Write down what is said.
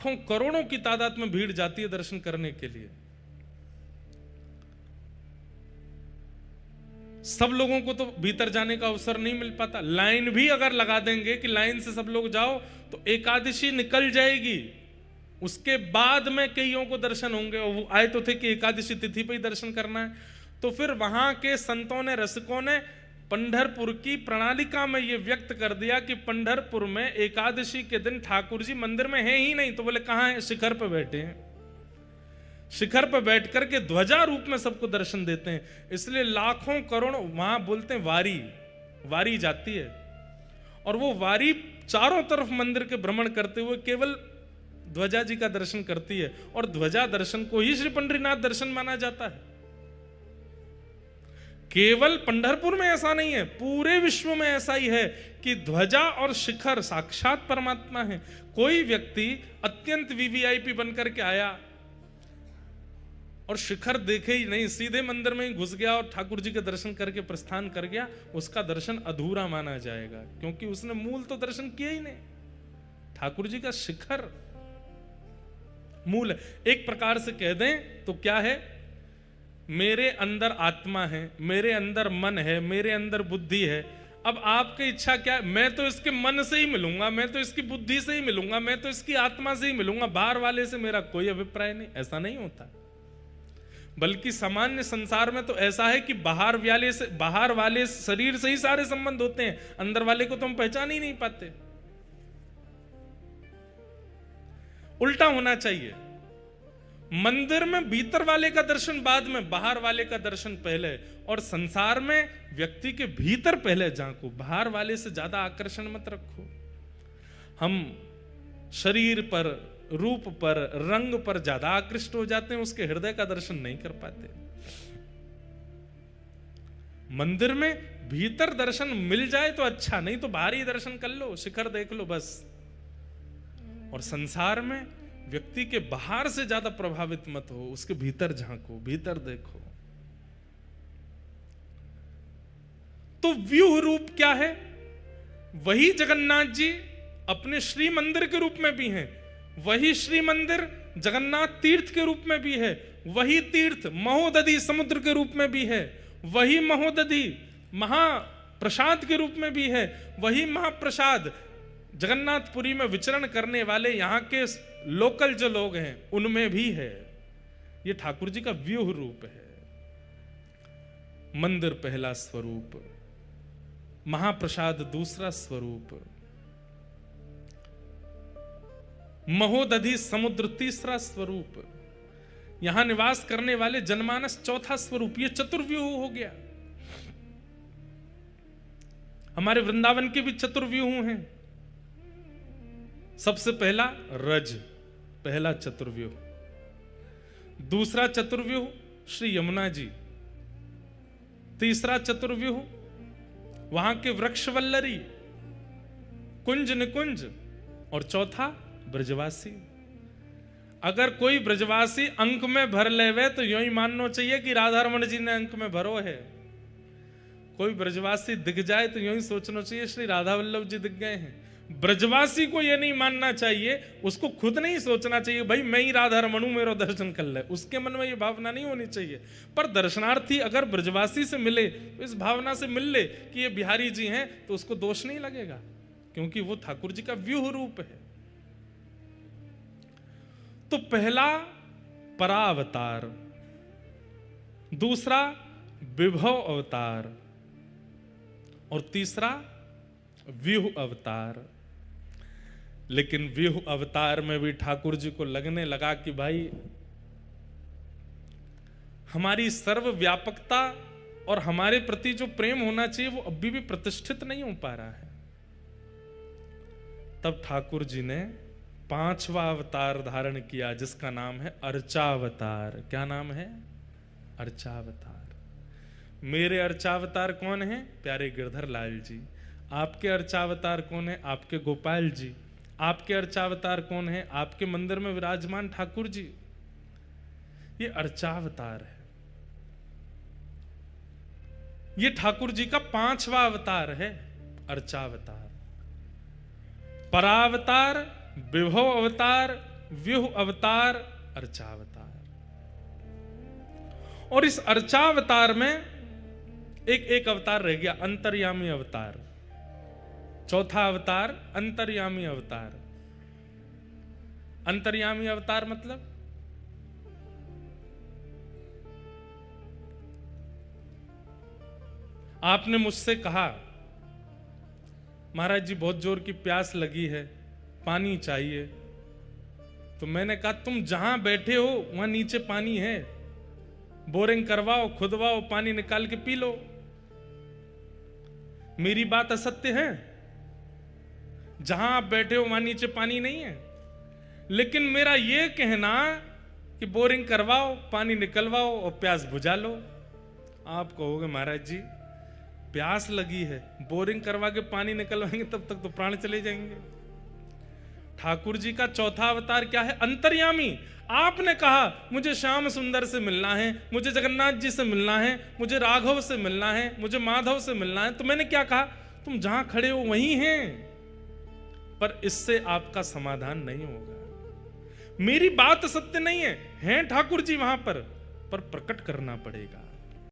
करोड़ों की तादाद में भीड़ जाती है दर्शन करने के लिए। सब लोगों को तो भीतर जाने का अवसर नहीं मिल पाता। लाइन भी अगर लगा देंगे कि लाइन से सब लोग जाओ तो एकादशी निकल जाएगी, उसके बाद में कईयों को दर्शन होंगे। और वो आए तो थे कि एकादशी तिथि पे ही दर्शन करना है। तो फिर वहां के संतों ने, रसिकों ने पंढरपुर की प्रणालिका में ये व्यक्त कर दिया कि पंढरपुर में एकादशी के दिन ठाकुर जी मंदिर में है ही नहीं। तो बोले कहां है? शिखर पर बैठे हैं। शिखर पर बैठ करके ध्वजा रूप में सबको दर्शन देते हैं। इसलिए लाखों करोड़ों, वहां बोलते हैं वारी जाती है, और वो वारी चारों तरफ मंदिर के भ्रमण करते हुए केवल ध्वजा जी का दर्शन करती है। और ध्वजा दर्शन को ही श्री पंढरीनाथ दर्शन माना जाता है। केवल पंढरपुर में ऐसा नहीं है, पूरे विश्व में ऐसा ही है कि ध्वजा और शिखर साक्षात परमात्मा है। कोई व्यक्ति अत्यंत वीवीआईपी बनकर के आया और शिखर देखे ही नहीं, सीधे मंदिर में ही घुस गया और ठाकुर जी के दर्शन करके प्रस्थान कर गया, उसका दर्शन अधूरा माना जाएगा, क्योंकि उसने मूल तो दर्शन किया ही नहीं। ठाकुर जी का शिखर मूल है। एक प्रकार से कह दें तो क्या है? मेरे अंदर आत्मा है, मेरे अंदर मन है, मेरे अंदर बुद्धि है। अब आपकी इच्छा क्या है? मैं तो इसके मन से ही मिलूंगा, मैं तो इसकी बुद्धि से ही मिलूंगा, मैं तो इसकी आत्मा से ही मिलूंगा, बाहर वाले से मेरा कोई अभिप्राय नहीं। ऐसा नहीं होता। बल्कि सामान्य संसार में तो ऐसा है कि बाहर वाले शरीर से ही सारे संबंध होते हैं, अंदर वाले को तो हम पहचान ही नहीं पाते। उल्टा होना चाहिए। मंदिर में भीतर वाले का दर्शन बाद में, बाहर वाले का दर्शन पहले। और संसार में व्यक्ति के भीतर पहले झांको, बाहर वाले से ज्यादा आकर्षण मत रखो। हम शरीर पर, रूप पर, रंग पर ज्यादा आकृष्ट हो जाते हैं, उसके हृदय का दर्शन नहीं कर पाते। मंदिर में भीतर दर्शन मिल जाए तो अच्छा, नहीं तो बाहरी दर्शन कर लो, शिखर देख लो बस। और संसार में व्यक्ति के बाहर से ज्यादा प्रभावित मत हो, उसके भीतर झांको, भीतर देखो। तो व्यूह रूप क्या है? वही जगन्नाथ जी अपने श्री मंदिर के रूप में भी हैं, वही श्री मंदिर जगन्नाथ तीर्थ के रूप में भी है, वही तीर्थ महोदधि समुद्र के रूप में भी है, वही महोदधि महाप्रसाद के रूप में भी है, वही महाप्रसाद जगन्नाथपुरी में विचरण करने वाले यहाँ के लोकल जो लोग हैं उनमें भी है। ये ठाकुर जी का व्यूह रूप है। मंदिर पहला स्वरूप, महाप्रसाद दूसरा स्वरूप, महोदधि समुद्र तीसरा स्वरूप, यहां निवास करने वाले जनमानस चौथा स्वरूप। ये चतुर्व्यूह हो गया। हमारे वृंदावन के भी चतुर्व्यूह हैं। सबसे पहला रज, पहला चतुर्व्यूह। दूसरा चतुर्व्यूह श्री यमुना जी। तीसरा चतुर्व्यूह वहां के वृक्षवल्लरी, कुंज निकुंज। और चौथा ब्रजवासी। अगर कोई ब्रजवासी अंक में भर लेवे तो यूं ही मानना चाहिए कि राधा रमन जी ने अंक में भरो है। कोई ब्रजवासी दिख जाए तो यूं ही सोचना चाहिए श्री राधा वल्लभ जी दिख गए हैं। ब्रजवासी को यह नहीं मानना चाहिए, उसको खुद नहीं सोचना चाहिए भाई मैं ही राधा रमन हूं, मेरा दर्शन कर ले। उसके मन में यह भावना नहीं होनी चाहिए। पर दर्शनार्थी अगर ब्रजवासी से मिले तो इस भावना से मिल ले कि ये बिहारी जी हैं, तो उसको दोष नहीं लगेगा, क्योंकि वो ठाकुर जी का व्यूह रूप है। तो पहला परावतार, दूसरा विभव अवतार, और तीसरा व्यूह अवतार। लेकिन व्यूह अवतार में भी ठाकुर जी को लगने लगा कि भाई हमारी सर्वव्यापकता और हमारे प्रति जो प्रेम होना चाहिए वो अभी भी प्रतिष्ठित नहीं हो पा रहा है। तब ठाकुर जी ने पांचवा अवतार धारण किया, जिसका नाम है अर्चावतार। क्या नाम है? अर्चावतार। मेरे अर्चावतार कौन है? प्यारे गिरधर लाल जी। आपके अर्चावतार कौन है? आपके गोपाल जी। आपके अर्चावतार कौन है? आपके मंदिर में विराजमान ठाकुर जी। ये अर्चावतार है। ये ठाकुर जी का पांचवा अवतार है, अर्चावतार। परावतार, विभव अवतार, व्यूह अवतार, अर्चावतार। और इस अर्चावतार में एक अवतार रह गया, अंतर्यामी अवतार। चौथा अवतार अंतर्यामी अवतार। अंतर्यामी अवतार मतलब आपने मुझसे कहा महाराज जी बहुत जोर की प्यास लगी है, पानी चाहिए। तो मैंने कहा तुम जहां बैठे हो वहां नीचे पानी है, बोरिंग करवाओ, खुदवाओ, पानी निकाल के पी लो। मेरी बात असत्य है? जहां आप बैठे हो वहां नीचे पानी नहीं है, लेकिन मेरा यह कहना कि बोरिंग करवाओ, पानी निकलवाओ और प्यास बुझा लो। आप कहोगे महाराज जी प्यास लगी है, बोरिंग करवा के पानी निकलवाएंगे तब तक तो प्राण चले जाएंगे। ठाकुर जी का चौथा अवतार क्या है? अंतर्यामी। आपने कहा मुझे श्याम सुंदर से मिलना है, मुझे जगन्नाथ जी से मिलना है, मुझे राघव से मिलना है, मुझे माधव से मिलना है। तो मैंने क्या कहा? तुम जहां खड़े हो वहीं हैं, पर इससे आपका समाधान नहीं होगा। मेरी बात सत्य नहीं है ठाकुर जी वहां पर प्रकट करना पड़ेगा।